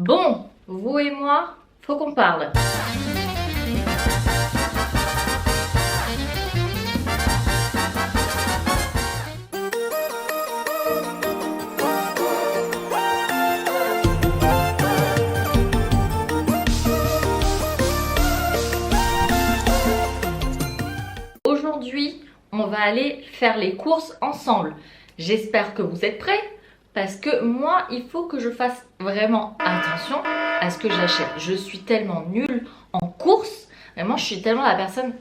Bon, vous et moi, faut qu'on parle. Aujourd'hui, on va aller faire les courses ensemble. J'espère que vous êtes prêts parce que moi, il faut que je fasse vraiment attention à ce que j'achète. Je suis tellement nulle en courses. Vraiment, je suis tellement la personne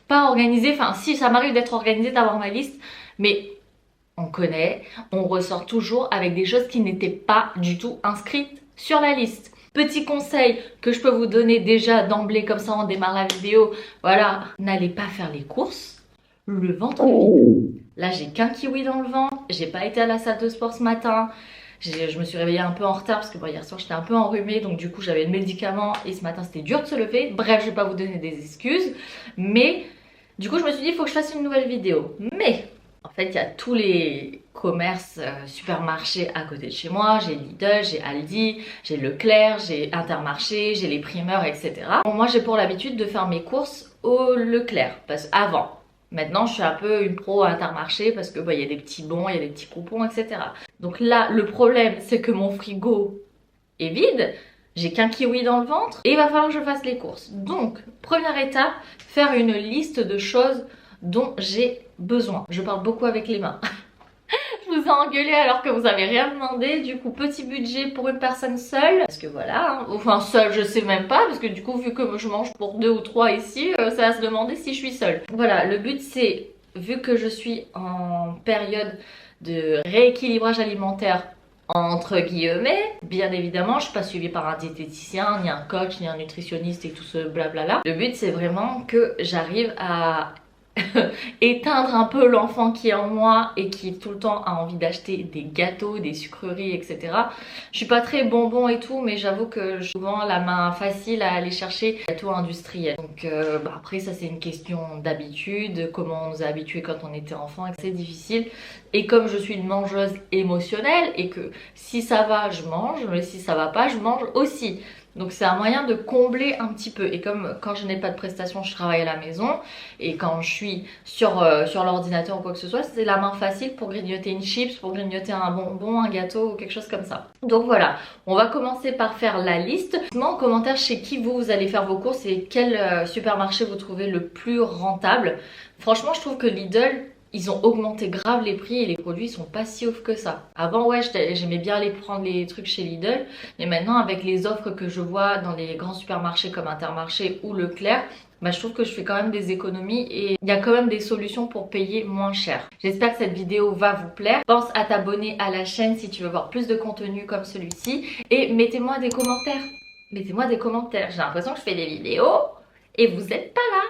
pas organisée. Enfin, si ça m'arrive d'être organisée, d'avoir ma liste, mais on connaît, on ressort toujours avec des choses qui n'étaient pas du tout inscrites sur la liste. Petit conseil que je peux vous donner déjà d'emblée, comme ça on démarre la vidéo, voilà, n'allez pas faire les courses le ventre vide. Là j'ai qu'un kiwi dans le ventre, j'ai pas été à la salle de sport ce matin, je me suis réveillée un peu en retard parce que bon, hier soir j'étais un peu enrhumée, donc du coup j'avais le médicament et ce matin c'était dur de se lever. Bref, je vais pas vous donner des excuses, mais du coup je me suis dit il faut que je fasse une nouvelle vidéo. Mais en fait il y a tous les commerces, supermarchés à côté de chez moi. J'ai Lidl, j'ai Aldi, j'ai Leclerc, j'ai Intermarché, j'ai les primeurs, etc. Bon, moi j'ai pour l'habitude de faire mes courses au Leclerc, parce qu'avant. Maintenant, je suis un peu une pro à Intermarché parce que il y a des petits bons, il y a des petits coupons, etc. Donc là, le problème, c'est que mon frigo est vide. J'ai qu'un kiwi dans le ventre et il va falloir que je fasse les courses. Donc, première étape, faire une liste de choses dont j'ai besoin. Je parle beaucoup avec les mains. Je vous ai engueulé alors que vous avez rien demandé. Du coup, petit budget pour une personne seule. Parce que voilà, hein, enfin seule, je sais même pas. Parce que du coup, vu que je mange pour 2 ou 3 ici, ça va se demander si je suis seule. Voilà, le but c'est, vu que je suis en période de rééquilibrage alimentaire, entre guillemets, bien évidemment, je suis pas suivie par un diététicien, ni un coach, ni un nutritionniste et tout ce blabla. Le but c'est vraiment que j'arrive à éteindre un peu l'enfant qui est en moi et qui tout le temps a envie d'acheter des gâteaux, des sucreries, etc. Je suis pas très bonbon et tout, mais j'avoue que j'ai souvent la main facile à aller chercher des gâteaux industriels. Donc après ça c'est une question d'habitude, comment on nous a habitués quand on était enfant et que c'est difficile. Et comme je suis une mangeuse émotionnelle et que si ça va je mange, mais si ça va pas je mange aussi. Donc c'est un moyen de combler un petit peu. Et comme quand je n'ai pas de prestation, je travaille à la maison. Et quand je suis sur l'ordinateur ou quoi que ce soit, c'est la main facile pour grignoter une chips, pour grignoter un bonbon, un gâteau ou quelque chose comme ça. Donc voilà, on va commencer par faire la liste. Dites-moi en commentaire chez qui vous allez faire vos courses et quel supermarché vous trouvez le plus rentable. Franchement, je trouve que Lidl, ils ont augmenté grave les prix et les produits sont pas si ouf que ça. Avant ouais j'aimais bien aller prendre les trucs chez Lidl, mais maintenant avec les offres que je vois dans les grands supermarchés comme Intermarché ou Leclerc, je trouve que je fais quand même des économies et il y a quand même des solutions pour payer moins cher. J'espère que cette vidéo va vous plaire. Pense à t'abonner à la chaîne si tu veux voir plus de contenu comme celui-ci et mettez-moi des commentaires. Mettez-moi des commentaires. J'ai l'impression que je fais des vidéos et vous êtes pas là.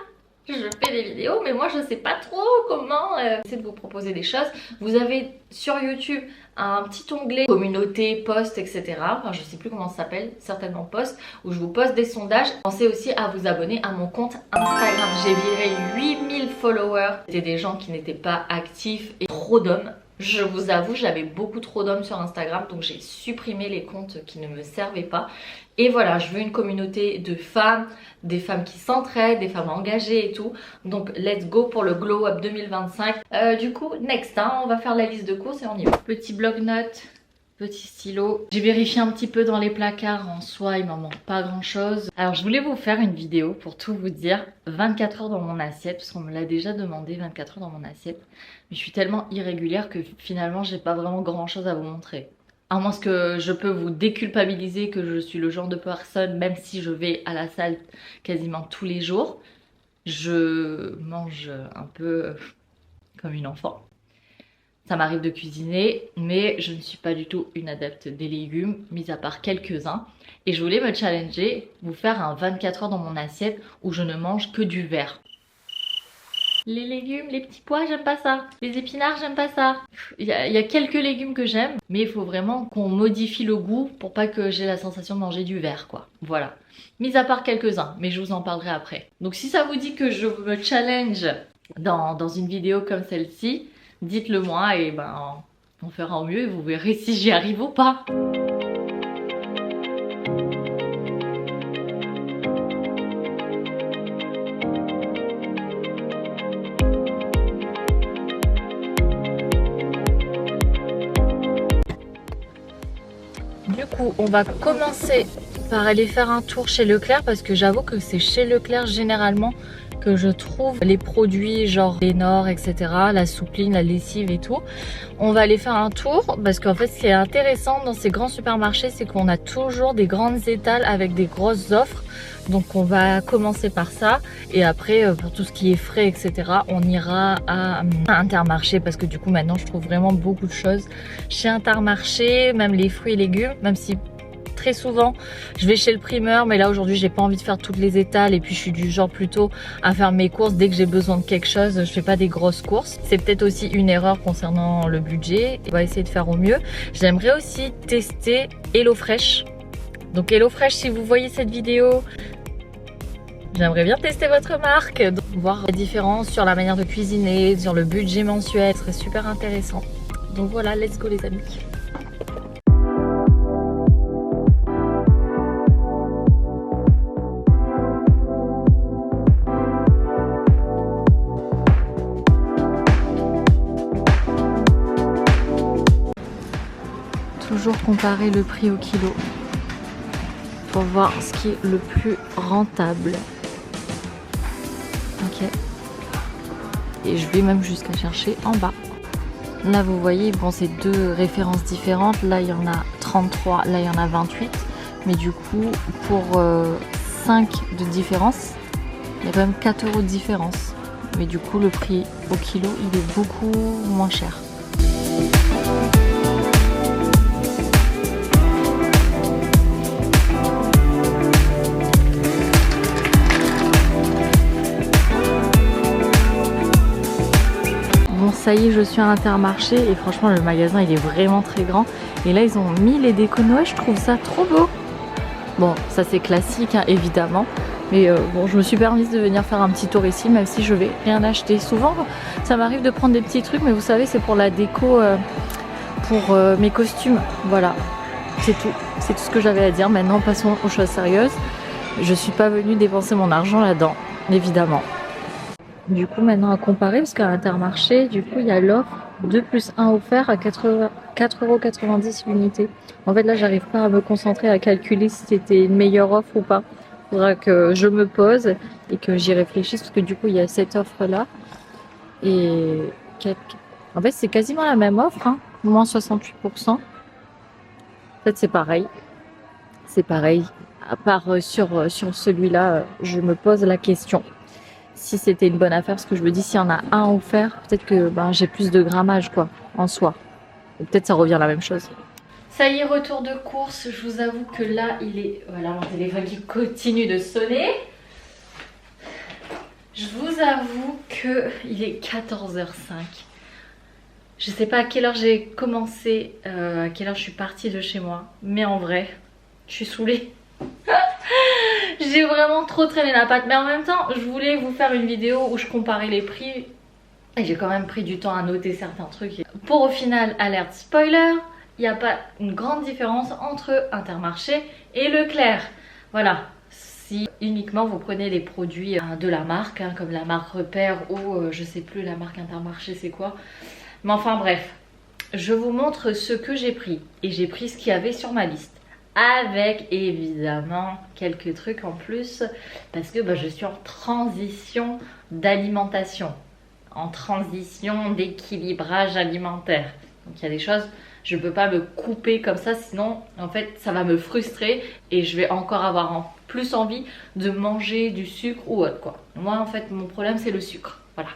Je fais des vidéos mais moi je sais pas trop comment essayer de vous proposer des choses. Vous avez sur YouTube un petit onglet communauté, post, etc. Enfin je sais plus comment ça s'appelle, certainement post, où je vous poste des sondages. Pensez aussi à vous abonner à mon compte Instagram. J'ai viré 8000 followers. C'était des gens qui n'étaient pas actifs et trop d'hommes. Je vous avoue, j'avais beaucoup trop d'hommes sur Instagram, donc j'ai supprimé les comptes qui ne me servaient pas. Et voilà, je veux une communauté de femmes, des femmes qui s'entraident, des femmes engagées et tout. Donc let's go pour le Glow Up 2025. Du coup, next, hein, on va faire la liste de courses et on y va. Petit bloc-notes, petit stylo. J'ai vérifié un petit peu dans les placards, en soi il m'en manque pas grand chose. Alors je voulais vous faire une vidéo pour tout vous dire. 24 heures dans mon assiette, parce qu'on me l'a déjà demandé, 24 heures dans mon assiette. Mais je suis tellement irrégulière que finalement j'ai pas vraiment grand chose à vous montrer. À moins que je peux vous déculpabiliser que je suis le genre de personne, même si je vais à la salle quasiment tous les jours, je mange un peu comme une enfant. Ça m'arrive de cuisiner, mais je ne suis pas du tout une adepte des légumes, mis à part quelques-uns. Et je voulais me challenger, vous faire un 24 heures dans mon assiette où je ne mange que du vert. Les légumes, les petits pois, j'aime pas ça. Les épinards, j'aime pas ça. Il y a quelques légumes que j'aime, mais il faut vraiment qu'on modifie le goût pour pas que j'ai la sensation de manger du vert, quoi. Voilà. Mis à part quelques-uns, mais je vous en parlerai après. Donc si ça vous dit que je me challenge dans une vidéo comme celle-ci, dites-le moi et on fera au mieux et vous verrez si j'y arrive ou pas. Du coup, on va commencer par aller faire un tour chez Leclerc parce que j'avoue que c'est chez Leclerc généralement que je trouve les produits genre les Nord, etc. La soupline, la lessive et tout. On va aller faire un tour parce qu'en fait ce qui est intéressant dans ces grands supermarchés, c'est qu'on a toujours des grandes étals avec des grosses offres. Donc on va commencer par ça et après pour tout ce qui est frais, etc. on ira à Intermarché parce que du coup maintenant je trouve vraiment beaucoup de choses chez Intermarché, même les fruits et légumes, même si très souvent je vais chez le primeur, mais là aujourd'hui j'ai pas envie de faire toutes les étals et puis je suis du genre plutôt à faire mes courses dès que j'ai besoin de quelque chose. Je fais pas des grosses courses, c'est peut-être aussi une erreur concernant le budget. On va essayer de faire au mieux. J'aimerais aussi tester HelloFresh. Donc HelloFresh, si vous voyez cette vidéo, j'aimerais bien tester votre marque, donc voir la différence sur la manière de cuisiner, sur le budget mensuel, ce serait super intéressant. Donc voilà, let's go les amis. Toujours comparer le prix au kilo pour voir ce qui est le plus rentable. Ok. Et je vais même jusqu'à chercher en bas. Là vous voyez, bon c'est deux références différentes. Là il y en a 33, là il y en a 28. Mais du coup pour 5 de différence, il y a quand même 4 € de différence. Mais du coup le prix au kilo il est beaucoup moins cher. Ça y est, je suis à Intermarché et franchement le magasin il est vraiment très grand et là ils ont mis les décos Noël, je trouve ça trop beau. Bon ça c'est classique hein, évidemment, mais bon je me suis permise de venir faire un petit tour ici même si je vais rien acheter. Souvent ça m'arrive de prendre des petits trucs mais vous savez c'est pour la déco, pour mes costumes, voilà c'est tout ce que j'avais à dire. Maintenant passons aux choses sérieuses. Je suis pas venue dépenser mon argent là-dedans évidemment. Du coup maintenant à comparer parce qu'à Intermarché du coup il y a l'offre 2 plus 1 offert à 4,90 € l'unité. En fait là j'arrive pas à me concentrer à calculer si c'était une meilleure offre ou pas. Il faudra que je me pose et que j'y réfléchisse parce que du coup il y a cette offre là et en fait c'est quasiment la même offre hein, moins 68%. En fait c'est pareil, à part sur celui-là je me pose la question si c'était une bonne affaire, parce que je me dis s'il y en a un offert, peut-être que ben, j'ai plus de grammage quoi, en soi. Peut-être ça revient à la même chose. Ça y est, retour de course. Je vous avoue que là, il est... Voilà, mon téléphone qui continue de sonner. Je vous avoue qu'il est 14h05. Je sais pas à quelle heure j'ai commencé, à quelle heure je suis partie de chez moi. Mais en vrai, je suis saoulée. J'ai vraiment trop traîné la patte, mais en même temps je voulais vous faire une vidéo où je comparais les prix et j'ai quand même pris du temps à noter certains trucs pour au final, alerte spoiler, il n'y a pas une grande différence entre Intermarché et Leclerc. Voilà, si uniquement vous prenez les produits de la marque hein, comme la marque Repère ou je sais plus la marque Intermarché c'est quoi, mais enfin bref, je vous montre ce que j'ai pris et j'ai pris ce qu'il y avait sur ma liste. Avec évidemment quelques trucs en plus parce que bah, je suis en transition d'alimentation, en transition d'équilibrage alimentaire. Donc il y a des choses, je ne peux pas me couper comme ça sinon en fait ça va me frustrer et je vais encore avoir plus envie de manger du sucre ou autre quoi. Moi en fait mon problème c'est le sucre, voilà.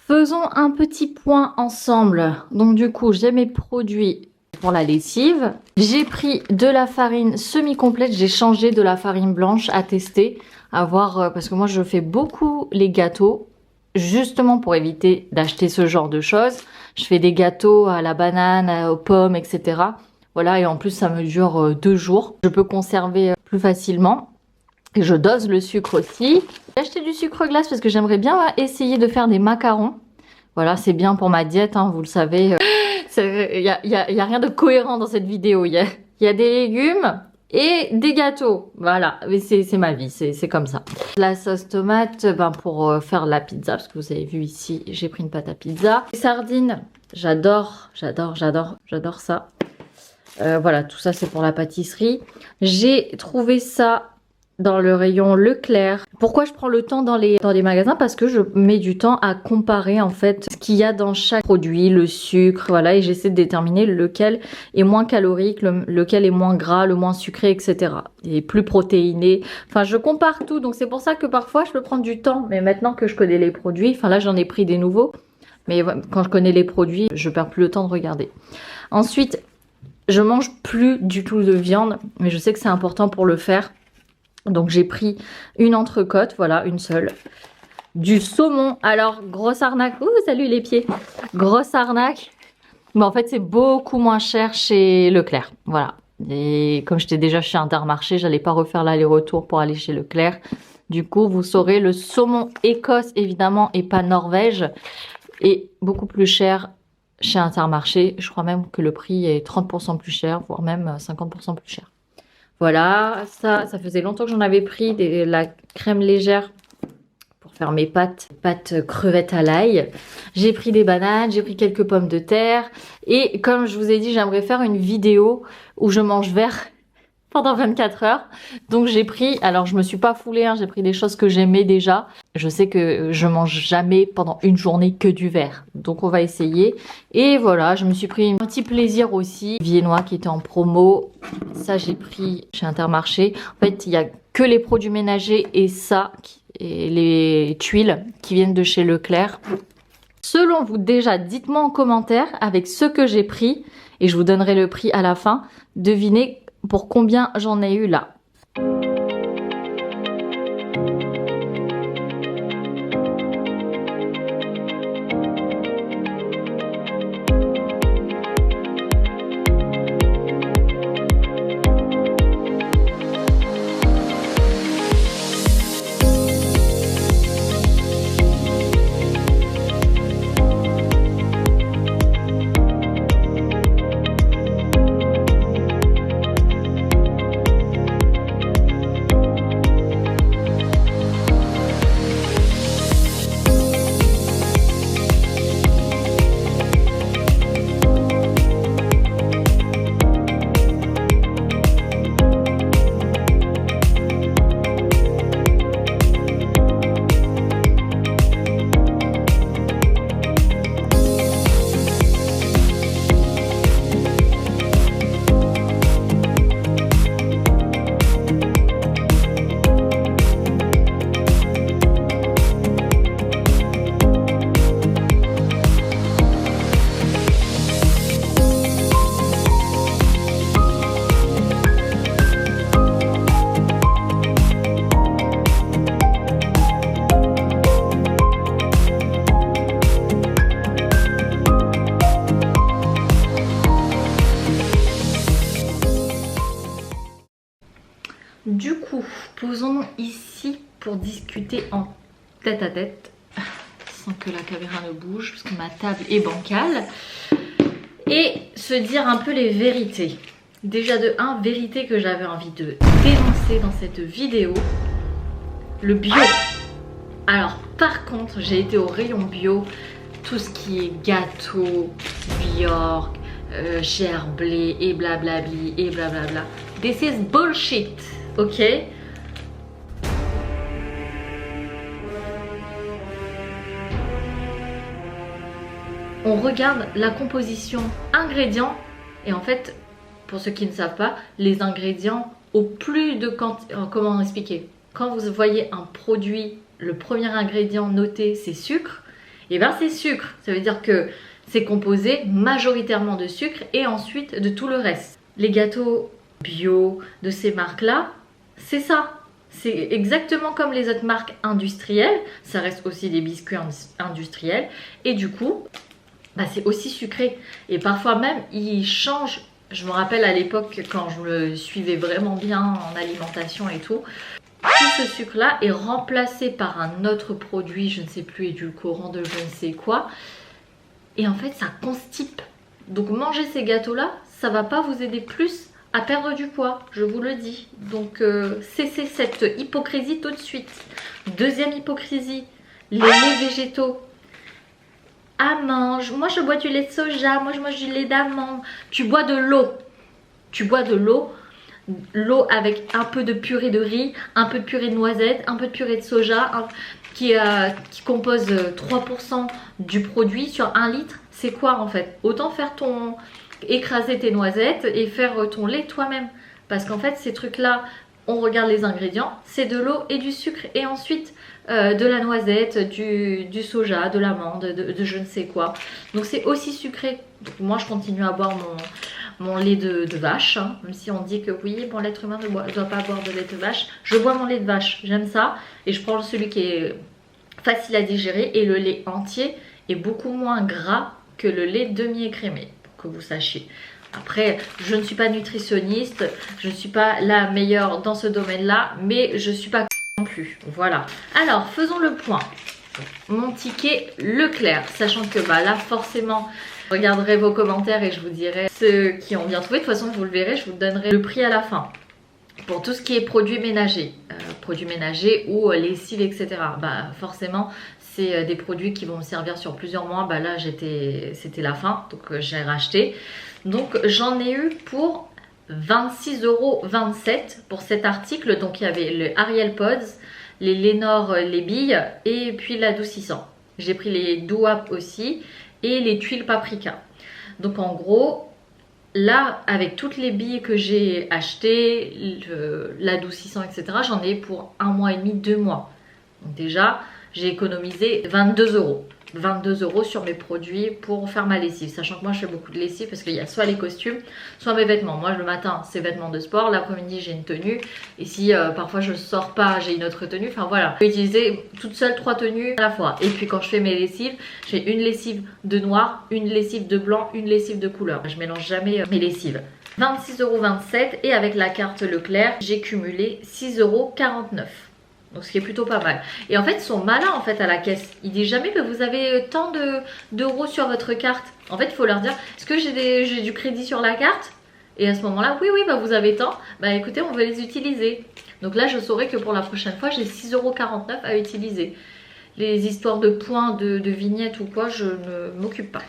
Faisons un petit point ensemble. Donc du coup, j'ai mes produits pour la lessive. J'ai pris de la farine semi-complète. J'ai changé de la farine blanche à tester, à voir, parce que moi je fais beaucoup les gâteaux. justement pour éviter d'acheter ce genre de choses. Je fais des gâteaux à la banane, aux pommes, etc. Voilà, et en plus ça me dure 2 jours. Je peux conserver plus facilement. Et je dose le sucre aussi. J'ai acheté du sucre glace parce que j'aimerais bien essayer de faire des macarons. Voilà, c'est bien pour ma diète, hein, vous le savez. Il y a rien de cohérent dans cette vidéo. Il y a des légumes et des gâteaux. Voilà, mais c'est ma vie, c'est comme ça. La sauce tomate, ben pour faire la pizza, parce que vous avez vu ici, j'ai pris une pâte à pizza. Les sardines, j'adore ça. Voilà, tout ça c'est pour la pâtisserie. J'ai trouvé ça dans le rayon Leclerc. Pourquoi je prends le temps dans les magasins? Parce que je mets du temps à comparer en fait ce qu'il y a dans chaque produit, le sucre, voilà, et j'essaie de déterminer lequel est moins calorique, lequel est moins gras, le moins sucré, etc. Et plus protéiné. Enfin, je compare tout, donc c'est pour ça que parfois je peux prendre du temps. Mais maintenant que je connais les produits, enfin là j'en ai pris des nouveaux, mais quand je connais les produits, je perds plus le temps de regarder. Ensuite, je mange plus du tout de viande, mais je sais que c'est important pour le faire. Donc j'ai pris une entrecôte, voilà, une seule. Du saumon, alors grosse arnaque, ouh salut les pieds, grosse arnaque. Mais en fait c'est beaucoup moins cher chez Leclerc, voilà. Et comme j'étais déjà chez Intermarché, j'allais pas refaire l'aller-retour pour aller chez Leclerc. Du coup vous saurez, le saumon Écosse évidemment et pas Norvège est beaucoup plus cher chez Intermarché. Je crois même que le prix est 30% plus cher, voire même 50% plus cher. Voilà, ça faisait longtemps que j'en avais pris, la crème légère pour faire mes pâtes crevettes à l'ail. J'ai pris des bananes, j'ai pris quelques pommes de terre. Et comme je vous ai dit, j'aimerais faire une vidéo où je mange vert pendant 24 heures. Donc j'ai pris, alors je me suis pas foulée, hein, j'ai pris des choses que j'aimais déjà. Je sais que je mange jamais pendant une journée que du vert. Donc on va essayer. Et voilà, je me suis pris un petit plaisir aussi. Viennois qui était en promo. Ça j'ai pris chez Intermarché. En fait, il y a que les produits ménagers et ça, et les tuiles qui viennent de chez Leclerc. Selon vous déjà, dites-moi en commentaire avec ce que j'ai pris. Et je vous donnerai le prix à la fin. Devinez pour combien j'en ai eu là. Du coup, posons-nous ici pour discuter en tête à tête, sans que la caméra ne bouge, parce que ma table est bancale, et se dire un peu les vérités. Déjà de 1, vérité que j'avais envie de dénoncer dans cette vidéo, le bio. Alors par contre, j'ai été au rayon bio, tout ce qui est gâteau, Bjork, gerblé et blablabli et blablabla. This is bullshit. Ok. On regarde la composition ingrédients et en fait, pour ceux qui ne savent pas, les ingrédients au plus de quantité. Comment expliquer? Quand vous voyez un produit, le premier ingrédient noté c'est sucre, et bien c'est sucre. Ça veut dire que c'est composé majoritairement de sucre et ensuite de tout le reste. Les gâteaux bio de ces marques-là, c'est ça. C'est exactement comme les autres marques industrielles. Ça reste aussi des biscuits industriels. Et du coup, bah, c'est aussi sucré. Et parfois même, ils changent. Je me rappelle à l'époque, quand je me suivais vraiment bien en alimentation et tout, tout ce sucre-là est remplacé par un autre produit, je ne sais plus, édulcorant de je ne sais quoi. Et en fait, ça constipe. Donc manger ces gâteaux-là, ça va pas vous aider plus à perdre du poids, je vous le dis. Donc cessez cette hypocrisie tout de suite. Deuxième hypocrisie, les laits végétaux. Ah mange, moi je bois du lait de soja, moi je mange du lait d'amande. Tu bois de l'eau. Tu bois de l'eau. L'eau avec un peu de purée de riz, un peu de purée de noisettes, un peu de purée de soja qui compose 3% du produit sur 1 litre. C'est quoi en fait? Autant faire écraser tes noisettes et faire ton lait toi-même. Parce qu'en fait ces trucs là, on regarde les ingrédients, c'est de l'eau et du sucre et ensuite de la noisette, du soja, de l'amande, de je ne sais quoi. Donc c'est aussi sucré. Donc moi je continue à boire mon lait de vache, hein. Même si on dit que oui, bon, l'être humain ne doit pas boire de lait de vache. Je bois mon lait de vache, j'aime ça. Et je prends celui qui est facile à digérer. Et le lait entier est beaucoup moins gras que le lait demi-écrémé, pour que vous sachiez. Après, je ne suis pas nutritionniste, je ne suis pas la meilleure dans ce domaine-là, mais je ne suis pas non plus. Voilà. Alors, faisons le point. Mon ticket Leclerc, sachant que bah, là, forcément... Je regarderai vos commentaires et je vous dirai ceux qui ont bien trouvé. De toute façon, vous le verrez, je vous donnerai le prix à la fin. Pour tout ce qui est produits ménagers ou lessive, etc. Bah, forcément, c'est des produits qui vont me servir sur plusieurs mois. Bah, là, c'était la fin, donc j'ai racheté. Donc, j'en ai eu pour 26,27 € pour cet article. Donc, il y avait le Ariel Pods, les Lénore, les billes et puis l'adoucissant. J'ai pris les Douap aussi. Et les tuiles paprika. Donc en gros, là avec toutes les billes que j'ai achetées, l'adoucissant, etc., j'en ai pour 1 mois et demi, 2 mois. Donc déjà, j'ai économisé 22 €. 22 € sur mes produits pour faire ma lessive. Sachant que moi je fais beaucoup de lessive parce qu'il y a soit les costumes, soit mes vêtements. Moi le matin c'est vêtements de sport, l'après-midi j'ai une tenue. Et si parfois je sors pas, j'ai une autre tenue. Enfin voilà, je peux utiliser toute seule 3 tenues à la fois. Et puis quand je fais mes lessives, j'ai une lessive de noir, une lessive de blanc, une lessive de couleur. Je mélange jamais mes lessives. 26,27 € et avec la carte Leclerc, j'ai cumulé 6,49 €. Donc ce qui est plutôt pas mal. Et en fait ils sont malins en fait à la caisse. Ils disent jamais que vous avez tant d'euros sur votre carte. En fait il faut leur dire, est-ce que j'ai du crédit sur la carte? Et à ce moment là, oui bah vous avez tant. Bah écoutez, on veut les utiliser. Donc là je saurai que pour la prochaine fois j'ai 6,49 € à utiliser. Les histoires de points, de vignettes ou quoi, je ne m'occupe pas.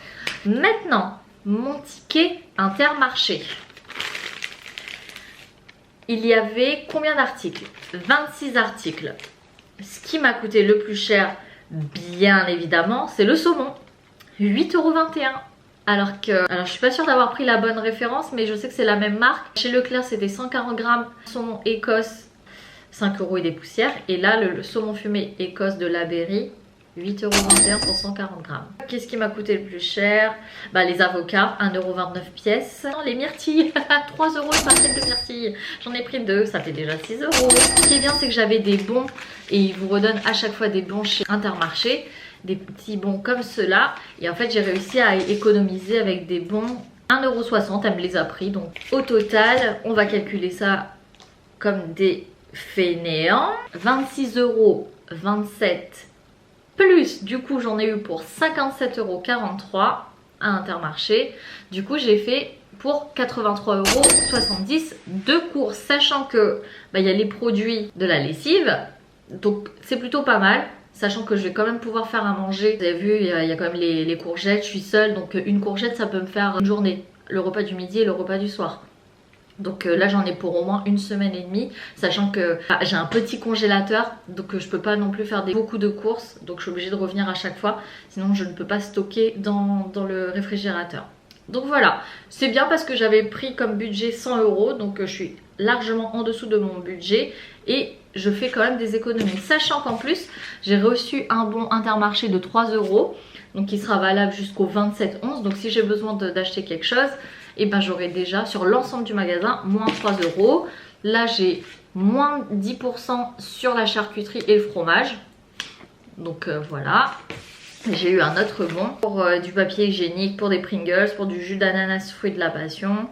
Maintenant, mon ticket Intermarché. Il y avait combien d'articles? 26 articles. Ce qui m'a coûté le plus cher, bien évidemment, c'est le saumon. 8,21 €. Alors je suis pas sûre d'avoir pris la bonne référence, mais je sais que c'est la même marque. Chez Leclerc, c'était 140 grammes saumon Écosse, 5 € et des poussières. Et là, le saumon fumé Écosse de la Berry, 8,21 € pour 140 grammes. Qu'est-ce qui m'a coûté le plus cher? Bah les avocats, 1,29 € pièce. Non, les myrtilles, 3 € le paquet de myrtilles. J'en ai pris 2, ça fait déjà 6 €. Ce qui est bien, c'est que j'avais des bons et ils vous redonnent à chaque fois des bons chez Intermarché. Des petits bons comme ceux-là. Et en fait, j'ai réussi à économiser avec des bons 1,60 €. Elle me les a pris. Donc au total, on va calculer ça comme des fainéants. 26,27 € plus, du coup j'en ai eu pour 57,43 € à Intermarché. Du coup j'ai fait pour 83,70 € de courses, sachant que il y a les produits de la lessive, donc c'est plutôt pas mal. Sachant que je vais quand même pouvoir faire à manger. Vous avez vu, il y a quand même les courgettes, je suis seule, donc une courgette ça peut me faire une journée, le repas du midi et le repas du soir. Donc là j'en ai pour au moins 1 semaine et demie, sachant que j'ai un petit congélateur, donc je peux pas non plus faire beaucoup de courses, donc je suis obligée de revenir à chaque fois, sinon je ne peux pas stocker dans le réfrigérateur. Donc voilà, c'est bien parce que j'avais pris comme budget 100 €, donc je suis largement en dessous de mon budget et je fais quand même des économies. Sachant qu'en plus j'ai reçu un bon Intermarché de 3 €, donc qui sera valable jusqu'au 27/11, donc si j'ai besoin d'acheter quelque chose, et ben j'aurai déjà sur l'ensemble du magasin moins 3 €. Là j'ai moins 10% sur la charcuterie et le fromage. Donc voilà. J'ai eu un autre bon pour du papier hygiénique, pour des Pringles, pour du jus d'ananas fruit de la passion.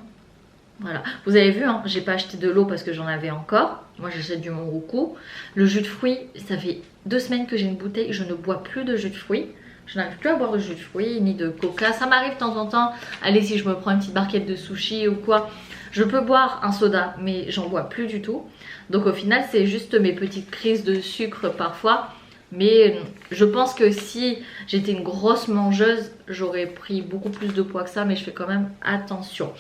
Voilà, vous avez vu, hein, j'ai pas acheté de l'eau parce que j'en avais encore. Moi j'achète du Monroucou. Le jus de fruits, ça fait 2 semaines que j'ai une bouteille. Je ne bois plus de jus de fruits. Je n'arrive plus à boire de jus de fruits ni de coca. Ça m'arrive de temps en temps. Allez, si je me prends une petite barquette de sushi ou quoi, je peux boire un soda, mais j'en bois plus du tout. Donc au final, c'est juste mes petites crises de sucre parfois. Mais je pense que si j'étais une grosse mangeuse, j'aurais pris beaucoup plus de poids que ça. Mais je fais quand même attention.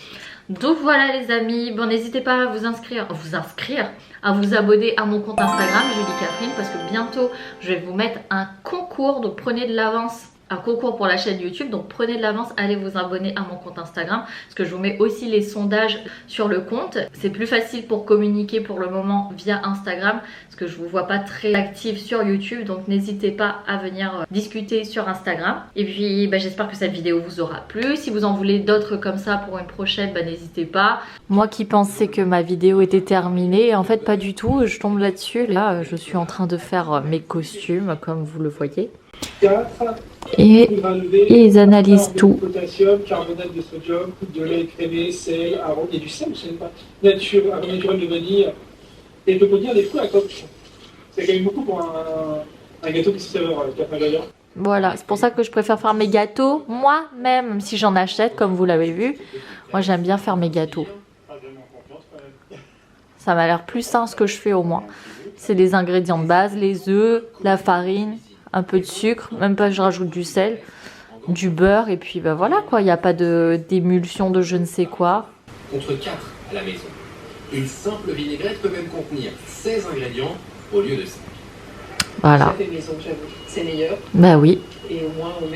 Donc voilà les amis, bon n'hésitez pas à vous inscrire, à vous abonner à mon compte Instagram Julie Catherine, parce que bientôt je vais vous mettre un concours, donc prenez de l'avance. Un concours pour la chaîne YouTube, donc prenez de l'avance, allez vous abonner à mon compte Instagram parce que je vous mets aussi les sondages sur le compte. C'est plus facile pour communiquer pour le moment via Instagram parce que je vous vois pas très active sur YouTube, donc n'hésitez pas à venir discuter sur Instagram. Et puis j'espère que cette vidéo vous aura plu. Si vous en voulez d'autres comme ça pour une prochaine, n'hésitez pas. Moi qui pensais que ma vidéo était terminée, en fait pas du tout, je tombe là-dessus. Là je suis en train de faire mes costumes comme vous le voyez. Et ils analysent tout. Potassium, carbonate de sodium, de lait écrémé, sel, arôme et du sel, je ne sais pas. Nature, arôme naturel de vanille. Et je peux dire des fruits à coque. C'est quand même beaucoup pour un gâteau qui se sert d'ailleurs. Voilà, c'est pour ça que je préfère faire mes gâteaux moi-même, même si j'en achète, comme vous l'avez vu. Moi, j'aime bien faire mes gâteaux. Ça m'a l'air plus sain ce que je fais au moins. C'est les ingrédients de base, les œufs, la farine, un peu de sucre, même pas je rajoute du sel, du beurre et puis voilà quoi, il n'y a pas d'émulsion de je ne sais quoi. Contre 4 à la maison. Une simple vinaigrette peut même contenir 16 ingrédients au lieu de 5. Voilà. Ça fait maison, j'avoue. C'est meilleur. Bah oui. Et au moins on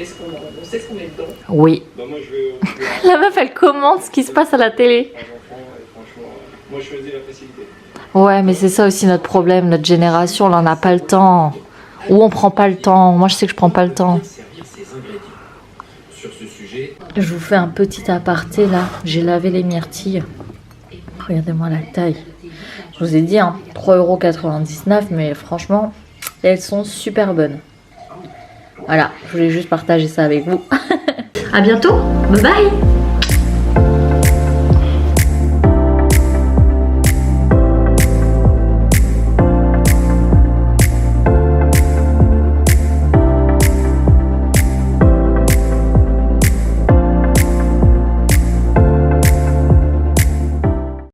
sait ce qu'on met dedans. Oui. Bah moi, je vais La meuf elle commente ce qui se passe à la télé. Moi je choisis la facilité. Ouais mais c'est ça aussi notre problème, notre génération, là on n'a pas le temps. Ou on prend pas le temps. Moi je sais que je prends pas le temps. Je vous fais un petit aparté là. J'ai lavé les myrtilles. Regardez-moi la taille. Je vous ai dit 3,99 €, mais franchement elles sont super bonnes. Voilà, je voulais juste partager ça avec vous. À bientôt. Bye bye.